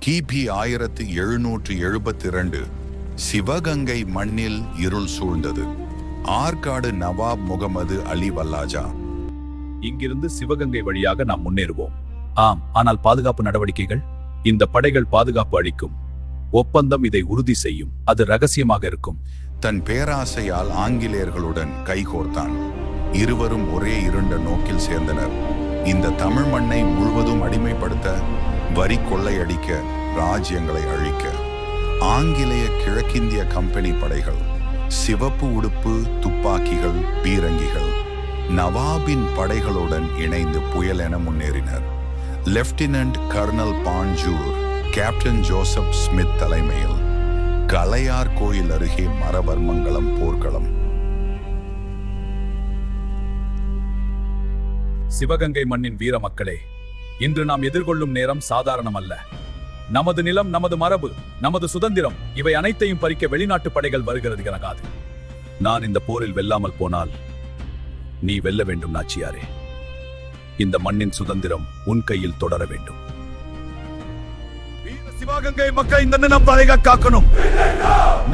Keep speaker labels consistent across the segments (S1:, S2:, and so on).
S1: கிபி 1772 சிவகங்கை மண்ணில் இருள் சூழ்ந்தது. ஆற்காடு நவாப் முகமது அலி வல்லாஜா.
S2: இங்கிருந்து சிவகங்கை வழியாக நாம் முன்னேறுவோம். ஆம், ஆனால் பாதுகாப்பு நடவடிக்கைகள்? இந்த படைகள் பாதுகாப்பு அளிக்கும். ஒப்பந்தம் இதை உறுதி செய்யும். அது ரகசியமாக இருக்கும்.
S1: தன் பேராசையால் ஆங்கிலேயர்களுடன் கைகோர்த்தான். இருவரும் ஒரே இருண்ட நோக்கில் சேர்ந்தனர். இந்த தமிழ் மண்ணை முழுவதும் அடிமைப்படுத்த, வரி கொள்ளையடிக்க, ராஜ்யங்களை அழிக்க. ஆங்கிலேய கிழக்கிந்திய கம்பெனி படைகள் சிவப்பு உடுப்பு, துப்பாக்கிகள், பீரங்கிகள் நவாபின் படைகளுடன் இணைந்து புயல் என முன்னேறினர். லெப்டினன்ட் கர்னல் பாஞ்சூர், கேப்டன் ஜோசப் ஸ்மித் தலைமையில் கலையார் கோயில் அருகே மரவர்மங்கலம் போர்க்களம்.
S2: சிவகங்கை மண்ணின் வீர மக்களே, இன்று நாம் எதிர்கொள்ளும் நேரம் சாதாரணம் அல்ல. நமது நிலம், நமது மரபு, நமது சுதந்திரம், இவை அனைத்தையும் பறிக்க வெளிநாட்டு படைகள் வருகிறது எனக்காது. நான் இந்த போரில் வெல்லாமல் போனால் நீ வெல்ல வேண்டும் நாச்சியாரே. இந்த மண்ணின் சுதந்திரம் உன் கையில் தொடர வேண்டும். சிவகங்கை மக்கள் இந்த நிலம் பாதுகாக்கணும்.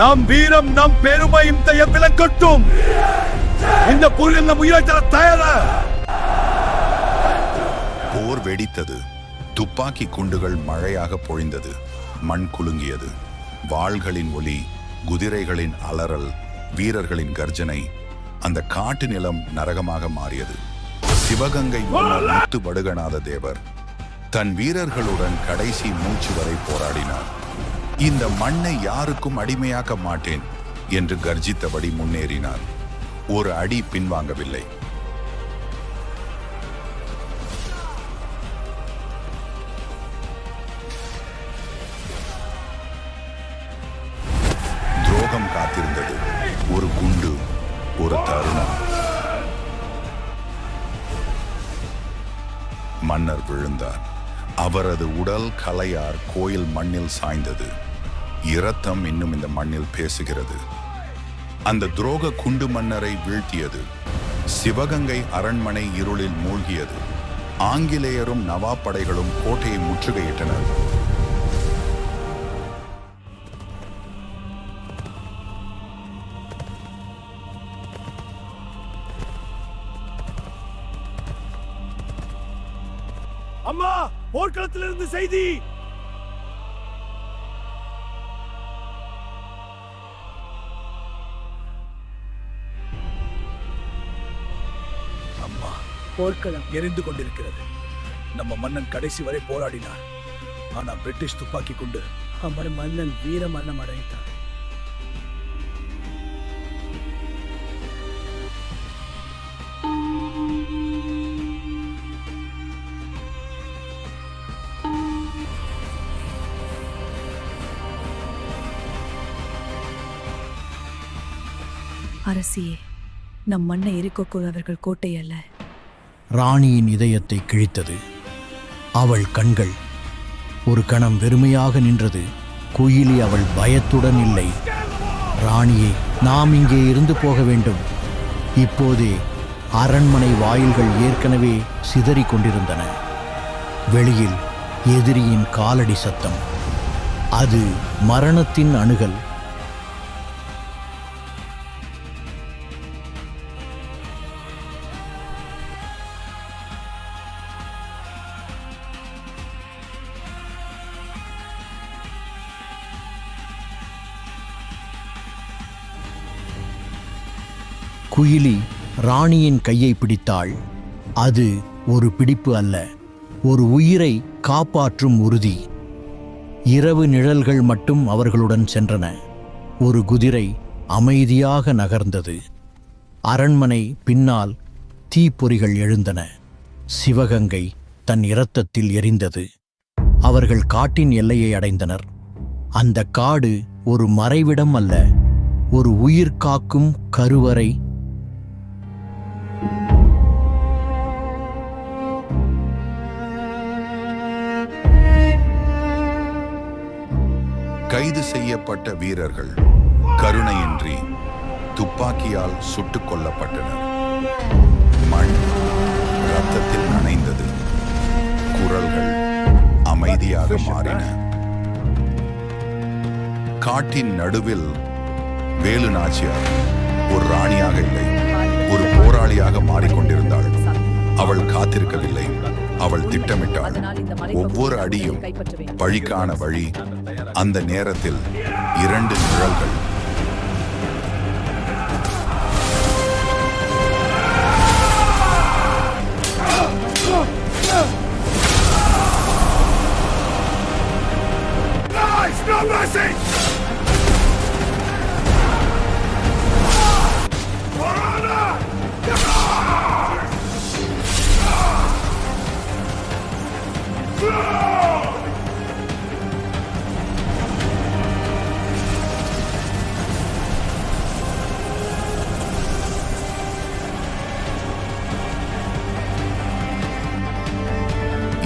S2: நம் வீரம், நம் பெருமை இந்த விளக்கட்டும். இந்த போரில் நம் உயிரை தர தயாரா?
S1: போர் வெடித்தது. துப்பாக்கி குண்டுகள் மழையாக பொழிந்தது. மண் குலுங்கியது. வாள்களின் ஒலி, குதிரைகளின் அலறல், வீரர்களின் கர்ஜனை. அந்த காட்டு நிலம் நரகமாக மாறியது. சிவகங்கை மன்னர் முத்து வடுகநாத தேவர் தன் வீரர்களுடன் கடைசி மூச்சு வரை போராடினார். இந்த மண்ணை யாருக்கும் அடிமையாக்க மாட்டேன் என்று கர்ஜித்தபடி முன்னேறினார். ஒரு அடி பின்வாங்கவில்லை. துரோகம் காத்திருந்தது. ஒரு குண்டு, ஒரு தருணம். மன்னர் விழுந்தார். அவரது உடல் கலையார் கோயில் மண்ணில் சாய்ந்தது. இரத்தம் இன்னும் இந்த மண்ணில் பேசுகிறது. அந்த துரோக குண்டு மன்னரை வீழ்த்தியது. சிவகங்கை அரண்மனை இருளில் மூழ்கியது. ஆங்கிலேயரும் நவாப் படைகளும் கோட்டையை முற்றுகையிட்டனர்.
S2: அம்மா, போர்க்களத்திலிருந்து செய்தி. அம்மா,
S3: போர்க்களம்
S2: எரிந்து கொண்டிருக்கிறது. நம்ம மன்னன் கடைசி வரை போராடினார். ஆனா பிரிட்டிஷ் துப்பாக்கி கொண்டு
S3: அவர் மன்னன் வீர மரணம் அடைந்தார்.
S4: அரசியே, நம் மண்ணை எரிக்கோக்குள் அவர்கள் கோட்டை அல்ல.
S5: ராணியின் இதயத்தை கிழித்தது. அவள் கண்கள் ஒரு கணம் வெறுமையாக நின்றது. குயிலி அவள் பயத்துடன் இல்லை. ராணியே, நாம் இங்கே இருந்து போக வேண்டும். இப்போதே அரண்மனை வாயில்கள் ஏற்கனவே சிதறிக் கொண்டிருந்தன. வெளியில் எதிரியின் காலடி சத்தம். அது மரணத்தின் அணுகல். குயிலி ராணியின் கையை பிடித்தாள். அது ஒரு பிடிப்பு அல்ல, ஒரு உயிரை காப்பாற்றும் உறுதி. இரவு நிழல்கள் மட்டும் அவர்களுடன் சென்றன. ஒரு குதிரை அமைதியாக நகர்ந்தது. அரண்மனை பின்னால் தீப்பொறிகள் எழுந்தன. சிவகங்கை தன் இரத்தத்தில் எரிந்தது. அவர்கள் காட்டின் எல்லையை அடைந்தனர். அந்த காடு ஒரு மறைவிடம் அல்ல, ஒரு உயிர் காக்கும் கருவறை.
S1: கைது செய்யப்பட்ட வீரர்கள் கருணையின்றி துப்பாக்கியால் சுட்டுக் கொல்லப்பட்டனர். மண் இரத்தத்தில் நனைந்தது. குரல்கள் அமைதியாக மாறின. காட்டின் நடுவில் வேலு நாச்சியார் ஒரு ராணியாக இல்லை, ஒரு போராளியாக மாறிக்கொண்டிருந்தாள். அவள் காத்திருக்கவில்லை, அவள் திட்டமிட்டாள். ஒவ்வொரு அடியும் பழிக்கான வழி. அந்த நேரத்தில் 2 நிழல்கள்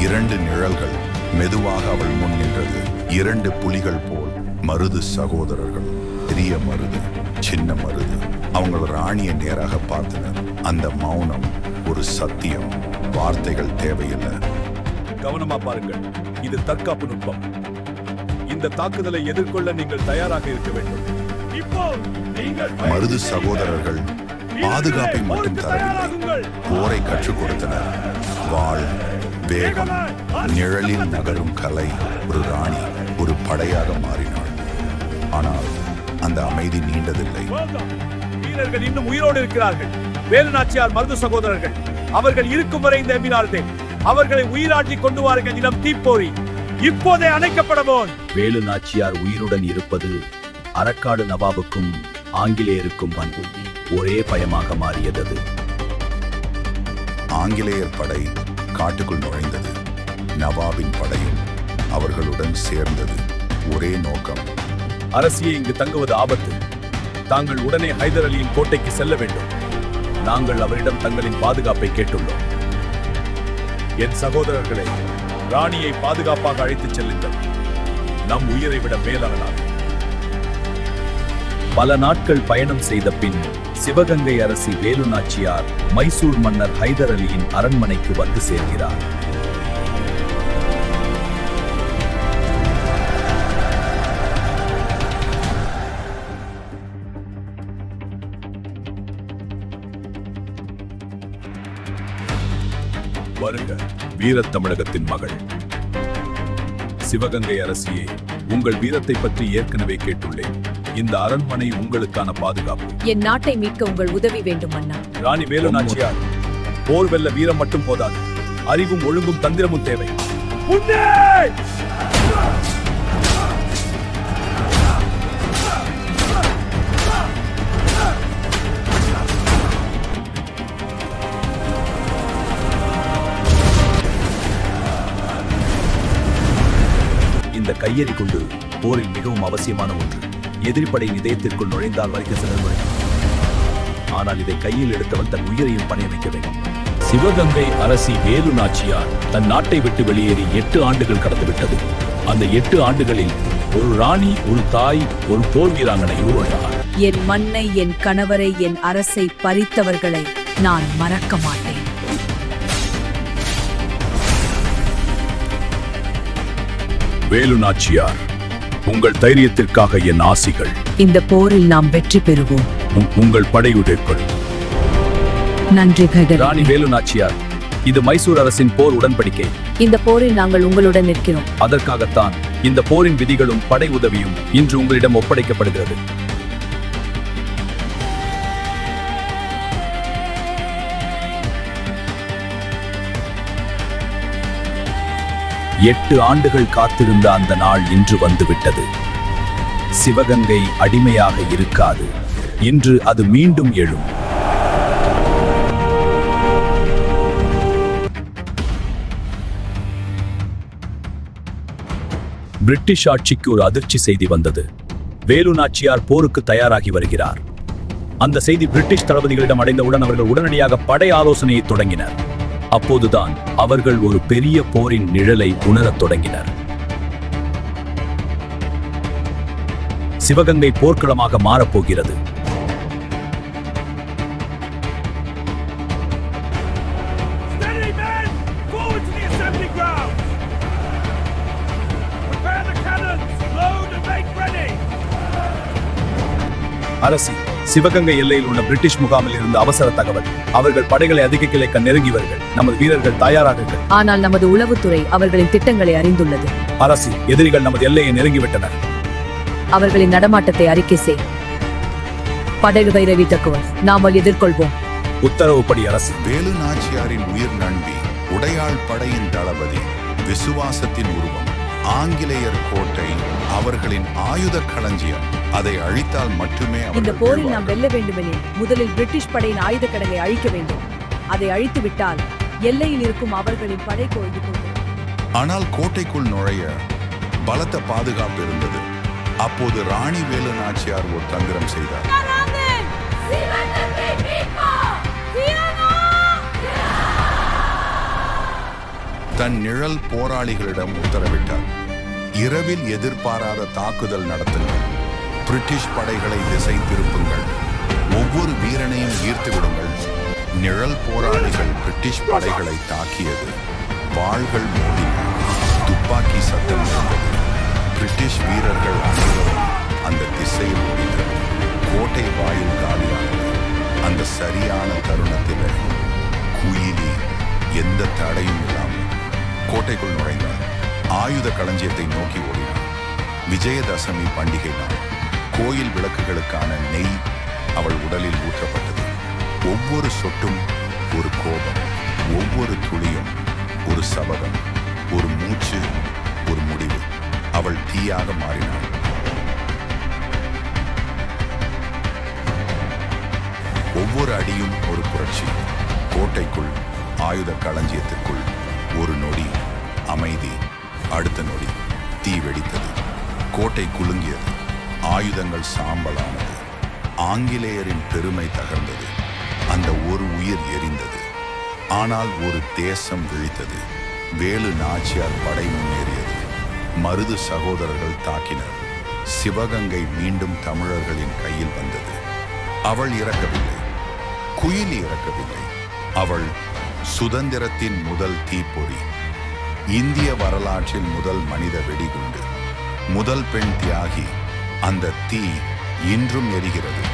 S1: இரண்டு நிழல்கள் மெதுவாக அவள் முன் நின்றது. 2 புலிகள் போல் மருது சகோதரர்கள். பெரிய மருது, சின்ன மருது. அவங்கள் ராணியை நேராக பார்த்தனர். அந்த மௌனம் ஒரு சத்தியம். வார்த்தைகள் தேவையில்லை.
S2: கவனமா பாருங்கள், இது தற்காப்பு நுட்பம். இந்த தாக்குதலை எதிர்கொள்ள நீங்கள் தயாராக இருக்க வேண்டும். இப்போ நீங்கள்
S1: மருது சகோதரர்கள் பாதுகாப்பை மட்டும் தரவில்லை, போரை கற்றுக் கொடுத்தனர். வாள், வேகம், நிழலில் நகரும் கலை. ஒரு ராணி ஒரு படையாக மாறினாள். ஆனால் அந்த அமைதி நீண்டதில்லை.
S2: வீரர்கள் இன்னும் உயிரோடு இருக்கிறார்கள். வேலு நாச்சியார் மருது சகோதரர்கள், அவர்கள் இருக்கும் வரை இந்த எம்பினால்தே அவர்களை உயிராட்டி கொண்டு வாருங்கள். இடம் தீப்போரி இப்போதே அணைக்கப்படவோம்.
S6: வேலு நாச்சியார் உயிருடன் இருப்பது அரக்காடு நவாபுக்கும் ஆங்கிலேயருக்கும் ஒரே பயமாக மாறியது.
S1: ஆங்கிலேயர் படை காட்டுக்குள் நுழைந்தது. நவாபின் படையும் அவர்களுடன் சேர்ந்தது. ஒரே நோக்கம்.
S2: அரசியை இங்கு தங்குவது ஆபத்து. தாங்கள் உடனே ஹைதர் அலியின் கோட்டைக்கு செல்ல வேண்டும். நாங்கள் அவரிடம் தங்களின் பாதுகாப்பை கேட்டுள்ளோம். என் சகோதரர்களை, ராணியை பாதுகாப்பாக அழைத்துச் செல்லுங்கள். நம் உயிரை விட மேலானார்.
S6: பல நாட்கள் பயணம் செய்த பின் சிவகங்கை அரசி வேலு நாச்சியார் மைசூர் மன்னர் ஹைதர் அலியின் அரண்மனைக்கு வந்து சேர்கிறார்.
S2: வருக, வீரத் தமிழகத்தின் மகள். சிவகங்கை அரசியே, உங்கள் வீரத்தை பற்றி ஏற்கனவே கேட்டுள்ளேன். இந்த அரண்மனை உங்களுக்கான பாதுகாப்பு.
S4: என் நாட்டை மீட்க உங்கள் உதவி வேண்டும் அண்ணா.
S2: ராணி வேலு நாச்சியார், போர் வெல்ல வீரம் மட்டும் போதாது, அறிவும் ஒழுங்கும் தந்திரமும் தேவை.
S6: இந்த கையெறி குண்டு போரில் மிகவும் அவசியமான ஒன்று. எதிரிப்படை இதயத்திற்குள் நுழைந்தால் வரைக்கும் சிலர் நுழையும். ஆனால் இதை கையில் எடுத்தவன் தன் உயிரையும் பணைய வைக்க வேண்டும்.
S2: சிவகங்கை அரசி வேலு நாச்சியார் தன் நாட்டை விட்டு வெளியேறி 8 ஆண்டுகள் கடந்துவிட்டது. அந்த 8 ஆண்டுகளில் ஒரு ராணி, ஒரு தாய், ஒரு போர் வீராங்கனை உருவானார்.
S4: என் மண்ணை, என் கணவரை, என் அரசை பறித்தவர்களை நான் மறக்க மாட்டேன்.
S2: வேலு நாச்சியார், உங்கள் தைரியத்திற்காக என் ஆசிகள்.
S4: இந்த போரில் நாம் வெற்றி பெறுவோம்.
S2: உங்கள் படையுடைகள்.
S4: நன்றி ஹைதர்.
S6: ராணி வேலு நாச்சியார், இது மைசூர் அரசின் போர் உடன்படிக்கை.
S4: இந்த போரில் நாங்கள் உங்களுடன் நிற்கிறோம்.
S6: அதற்காகத்தான் இந்த போரின் விதிகளும் படை உதவியும் இன்று உங்களிடம் ஒப்படைக்கப்படுகிறது. எட்டு ஆண்டுகள் காத்திருந்த அந்த நாள் இன்று வந்துவிட்டது. சிவகங்கை அடிமையாக இருக்காது. இன்று அது மீண்டும் எழும். பிரிட்டிஷ் ஆட்சிக்கு ஒரு அதிர்ச்சி செய்தி வந்தது. வேலு நாச்சியார் போருக்கு தயாராகி வருகிறார். அந்த செய்தி பிரிட்டிஷ் தளபதிகளிடம் அடைந்தவுடன் அவர்கள் உடனடியாக படை ஆலோசனையை தொடங்கினர். அப்போதுதான் அவர்கள் ஒரு பெரிய போரின் நிழலை உணரத் தொடங்கினர். சிவகங்கை போர்க்களமாக மாறப்போகிறது.
S2: அரசி, சிவகங்கை எல்லையில் உள்ள பிரிட்டிஷ் முகாமில் இருந்த அவசர தகவல். அவர்கள் படைகளை அதிக கிளைக்க நெருங்கியவர்கள். நமது வீரர்கள் தயாராகுங்கள்.
S4: ஆனால் நமது உளவுத்துறை அவர்களின் திட்டங்களை அறிந்துள்ளது.
S2: அரசி, எதிரிகள் நமது எல்லையை நெருங்கிவிட்டனர்.
S4: அவர்களின் நடமாட்டத்தை அறிக்கை செய். படகு ரவி தக்குவர், நாமல் எதிர்கொள்வோம்.
S2: உத்தரவுப்படி அரசி.
S1: வேலு நாச்சியாரின் உயிர் நண்பி, உடையாள் படையின் தளபதி, விசுவாசத்தின் உருவம், ஆங்கிலேயர் கோட்டை, அவர்களின் ஆயுத களஞ்சியம். அதை அழித்தால் மட்டுமே
S4: இந்த
S1: அவர்கள்
S4: போரில் நாம்
S1: வெல்வார்கள்.
S4: வெல்ல வேண்டுமெனில் முதலில் பிரிட்டிஷ் படையின் ஆயுத கடங்கை அழிக்க வேண்டும். அதை அழித்து விட்டால் எல்லையில் இருக்கும் அவர்களின் படை கொழுந்து கொள்ளும்.
S1: ஆனால் கோட்டைக்குள் நுழைய பலத்த பாதுகாப்பு இருந்தது. அப்போது ராணி வேலு நாச்சியார் ஒரு தந்திரம் செய்தார். தன் நிழல் போராளிகளிடம் உத்தரவிட்டார். இரவில் எதிர்பாராத தாக்குதல் நடத்துங்கள். பிரிட்டிஷ் படைகளை திசை திருப்புங்கள். ஒவ்வொரு வீரனையும் ஈர்த்து விடுங்கள். நிழல் போராளிகள் பிரிட்டிஷ் படைகளை தாக்கியது. வாள்கள் மோதின. துப்பாக்கி சத்தம் இருந்தது. பிரிட்டிஷ் வீரர்கள் அனைவரும் அந்த திசையில் ஓடினர். கோட்டை வாயில் காலியானது. அந்த சரியான தருணத்தில் குயிலி எந்த தடையும் இல்லாமல் கோட்டைக்குள் நுழைந்தார். ஆயுத களஞ்சியத்தை நோக்கி ஓடினார். விஜயதசமி பண்டிகை நாள். கோயில் விளக்குகளுக்கான நெய் அவள் உடலில் ஊற்றப்பட்டது. ஒவ்வொரு சொட்டும் ஒரு கோபம், ஒவ்வொரு துளியும் ஒரு சபதம், ஒரு மூச்சு ஒரு முடிவு. அவள் தீயாக மாறினாள். ஒவ்வொரு அடியும் ஒரு புரட்சி. கோட்டைக்குள், ஆயுத களஞ்சியத்திற்குள் ஒரு நொடி அமைதி. அடுத்த நொடி தீ வெடித்தது. கோட்டை குலுங்கியது. ஆயுதங்கள் சாம்பலானது. ஆங்கிலேயரின் பெருமை தகர்ந்தது. அந்த ஒரு உயிர் எரிந்தது. ஆனால் ஒரு தேசம் விழித்தது. வேலு நாச்சியார் படை முன்னேறியது. மருது சகோதரர்கள் தாக்கினர். சிவகங்கை மீண்டும் தமிழர்களின் கையில் வந்தது. அவள் இறக்கவில்லை. குயிலி இறக்கவில்லை. அவள் சுதந்திரத்தின் முதல் தீப்பொறி. இந்திய வரலாற்றில் முதல் மனித வெடிகுண்டு. முதல் பெண் தியாகி. அந்த தீ இன்றும் எரிகிறது.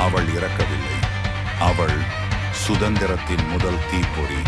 S1: அவள் இறக்கவில்லை. அவள் சுதந்திரத்தின் முதல் தீப்பொறி.